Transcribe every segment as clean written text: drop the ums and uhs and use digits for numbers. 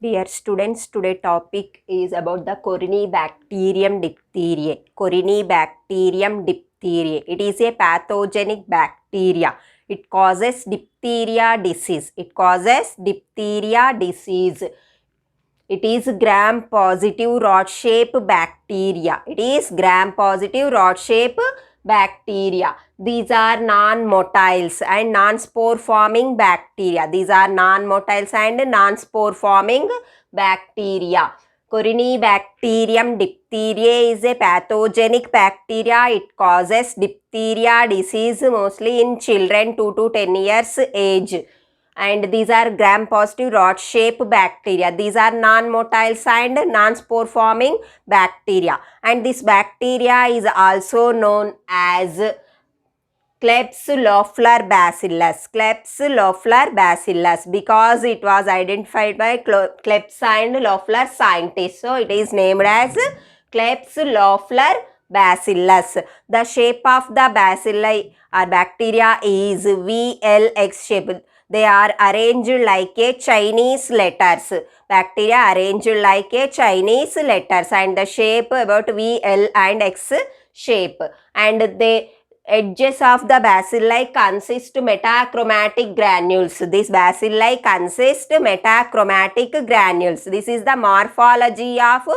Dear students, today topic is about the Corynebacterium diphtheriae. Corynebacterium diphtheriae. It is a pathogenic bacteria. It causes diphtheria disease. It causes diphtheria disease. It is gram-positive rod-shaped bacteria. It is gram-positive rod-shaped bacteria. These are non-motiles and non-spore forming bacteria. These are non-motiles and non-spore forming bacteria. Corynebacterium diphtheriae is a pathogenic bacteria. It causes diphtheria disease mostly in children 2 to 10 years age. And these are gram-positive rod-shaped bacteria. These are non-motiles and non-spore forming bacteria. And this bacteria is also known as Klebsiella bacillus. Klebsiella bacillus, because it was identified by Klebs and Loeffler scientists. So it is named as Klebsiella bacillus. The shape of the bacilli or bacteria is VLX shape. They are arranged like a Chinese letters. Bacteria arranged like a Chinese letters, and the shape about VL and X shape. And the edges of the bacilli consist metachromatic granules. These bacilli consist metachromatic granules. This is the morphology of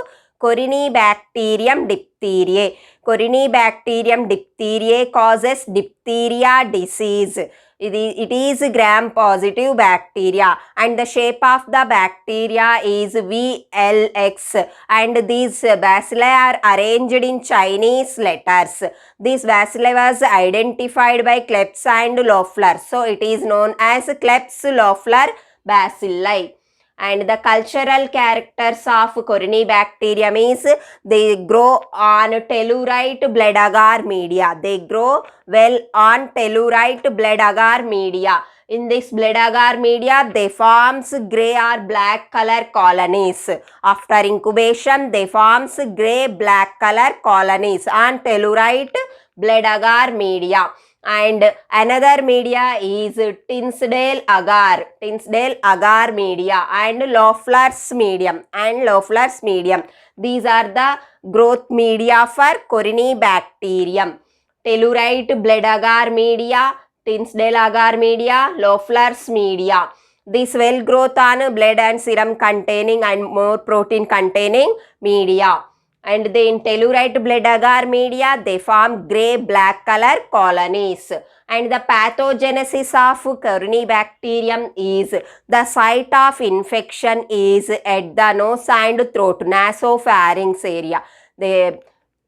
Corynebacterium diphtheriae. Corynebacterium diphtheriae causes diphtheria disease. It is gram-positive bacteria, and the shape of the bacteria is VLX, and these bacilli are arranged in Chinese letters. This bacilli was identified by Klebs and Loeffler, so it is known as Klebsiella bacilli. And the cultural characters of Corynebacterium is they grow on tellurite blood agar media. They grow well on tellurite blood agar media. In this blood agar media, they forms grey or black color colonies. After incubation, they forms grey black color colonies on tellurite blood agar media. And another media is Tinsdale agar media and Loeffler's medium These are the growth media for Corynebacterium. Tellurite blood agar media, Tinsdale agar media, Loeffler's media. This well growth on blood and serum containing and more protein containing media. And in tellurite blood agar media, they form grey-black color colonies. And the pathogenesis of Corynebacterium is the site of infection is at the nose and throat, nasopharynx area. The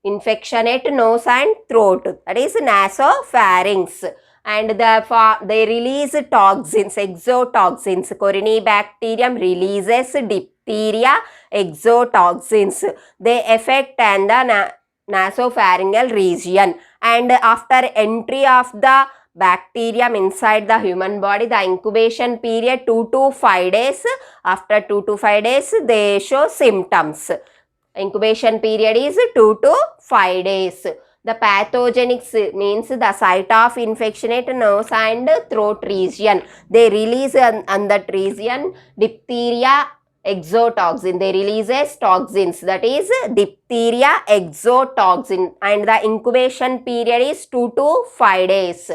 infection at nose and throat, that is nasopharynx. And they release toxins, exotoxins. Corynebacterium releases diphtheria exotoxins. They affect and the nasopharyngeal region. And after entry of the bacterium inside the human body, the incubation period 2 to 5 days. After 2 to 5 days, they show symptoms. Incubation period is 2 to 5 days. The pathogenics means the site of infection at nose and throat region. They release on that region diphtheria exotoxin. They releases toxins, that is diphtheria exotoxin, and the incubation period is 2 to 5 days.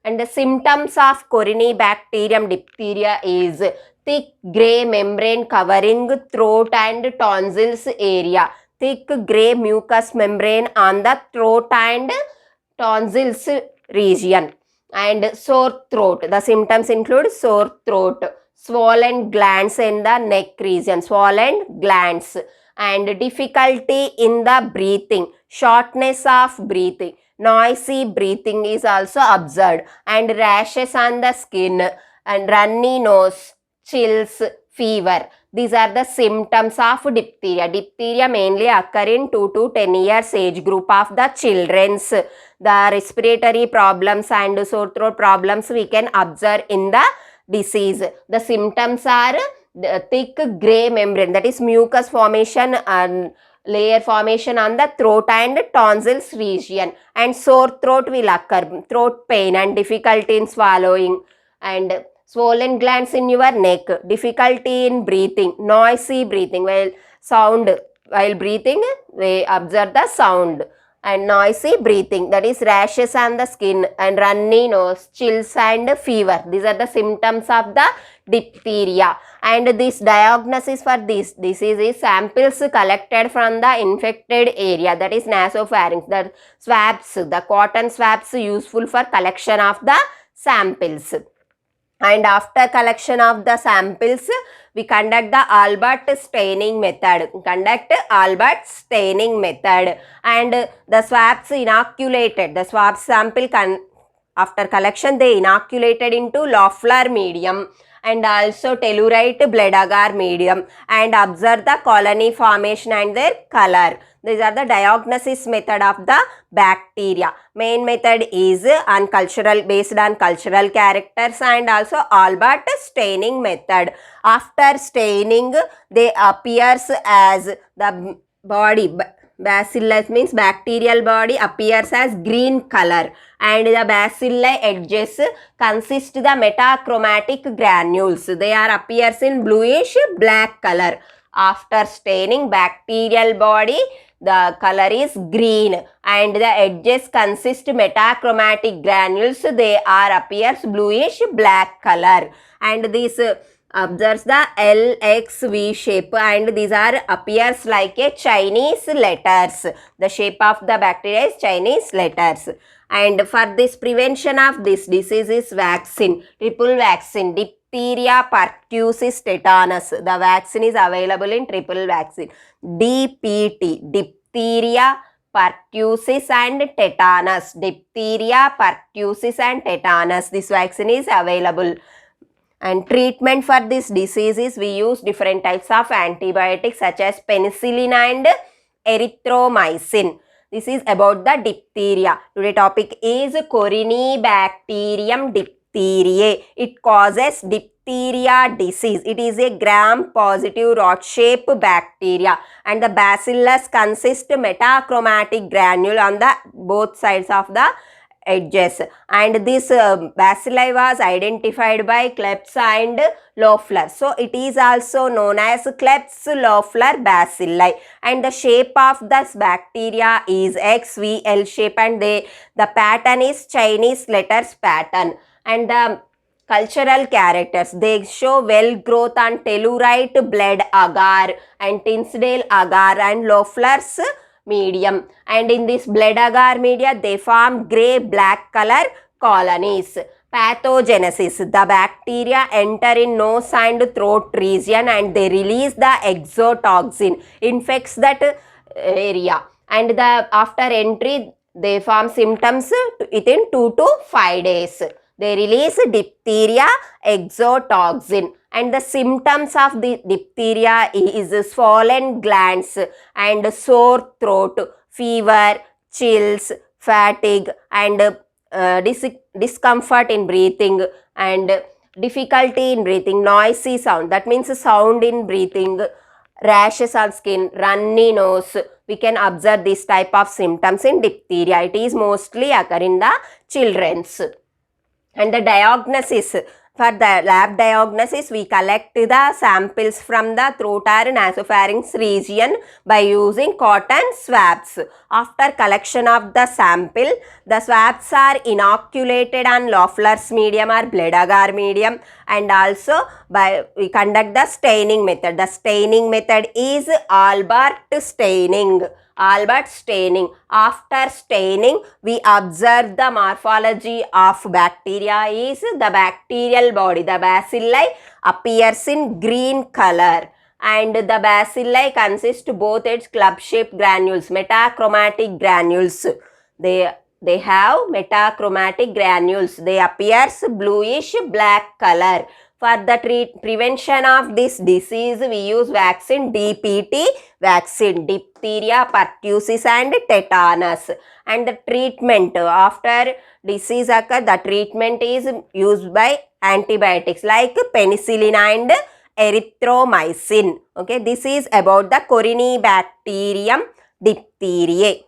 And the symptoms of Corynebacterium diphtheria is thick grey membrane covering throat and tonsils area. Thick grey mucous membrane on the throat and tonsils region. And sore throat. The symptoms include sore throat, swollen glands in the neck region, swollen glands, and difficulty in the breathing, shortness of breathing, noisy breathing is also observed, and rashes on the skin, and runny nose, chills, fever. These are the symptoms of diphtheria. Diphtheria mainly occur in 2 to 10 years age group of the children's. The respiratory problems and sore throat problems we can observe in the disease. The symptoms are the thick grey membrane, that is mucus formation and layer formation on the throat and tonsils region, and sore throat will occur, throat pain and difficulty in swallowing, and swollen glands in your neck, difficulty in breathing, noisy breathing, while breathing we observe the sound, and noisy breathing, that is rashes on the skin, and runny nose, chills and fever. These are the symptoms of the diphtheria. And this diagnosis for this disease is samples collected from the infected area, that is nasopharynx. The swabs, the cotton swabs useful for collection of the samples. And after collection of the samples, we conduct the Albert staining method. And the swabs inoculated. The swab sample after collection they inoculated into Loeffler medium and also tellurite blood agar medium and observe the colony formation and their color. These are the diagnosis method of the bacteria. Main method is based on cultural characters, and also Albert staining method. After staining, they appears as the body. Bacillus means bacterial body appears as green color, and the bacilli edges consist the metachromatic granules. They are appears in bluish black color. After staining bacterial body, the color is green and the edges consist metachromatic granules. They are appears bluish black color, and this observes the LXV shape, and these are appears like a Chinese letters. The shape of the bacteria is Chinese letters. And for this prevention of this disease is vaccine, triple vaccine, diphtheria, pertussis, tetanus. The vaccine is available in triple vaccine. DPT, diphtheria, pertussis and tetanus. Diphtheria, pertussis and tetanus. This vaccine is available. And treatment for this disease is we use different types of antibiotics such as penicillin and erythromycin. This is about the diphtheria. Today's topic is Corynebacterium diphtheriae. It causes diphtheria disease. It is a gram-positive rod-shaped bacteria, and the bacillus consists metachromatic granule on the both sides of the edges, and this bacilli was identified by Klebs and Loeffler. So it is also known as Klebs-Loeffler bacilli, and the shape of this bacteria is XVL shape, and the pattern is Chinese letters pattern. And the cultural characters, they show well growth on tellurite blood agar and Tinsdale agar and Loeffler's medium, and in this blood agar media they form grey black color colonies. Pathogenesis, the bacteria enter in nose and throat region and they release the exotoxin, infects that area, and after entry they form symptoms within 2 to 5 days. They release diphtheria exotoxin, and the symptoms of the diphtheria is swollen glands and sore throat, fever, chills, fatigue, and discomfort in breathing and difficulty in breathing, noisy sound, that means sound in breathing, rashes on skin, runny nose. We can observe this type of symptoms in diphtheria. It is mostly occur in the children's. And the diagnosis, for the lab diagnosis, we collect the samples from the throat or nasopharynx region by using cotton swabs. After collection of the sample, the swabs are inoculated on Loeffler's medium or blood agar medium, and also we conduct the staining method. The staining method is Albert staining. After staining, we observe the morphology of bacteria is the bacterial body. The bacilli appears in green color, and the bacilli consist both its club-shaped granules, metachromatic granules. They have metachromatic granules. They appears bluish black color. For the prevention of this disease, we use vaccine DPT vaccine, diphtheria, pertussis and tetanus. And the treatment after disease occur, the treatment is used by antibiotics like penicillin and erythromycin. Okay, this is about the Corynebacterium diphtheriae.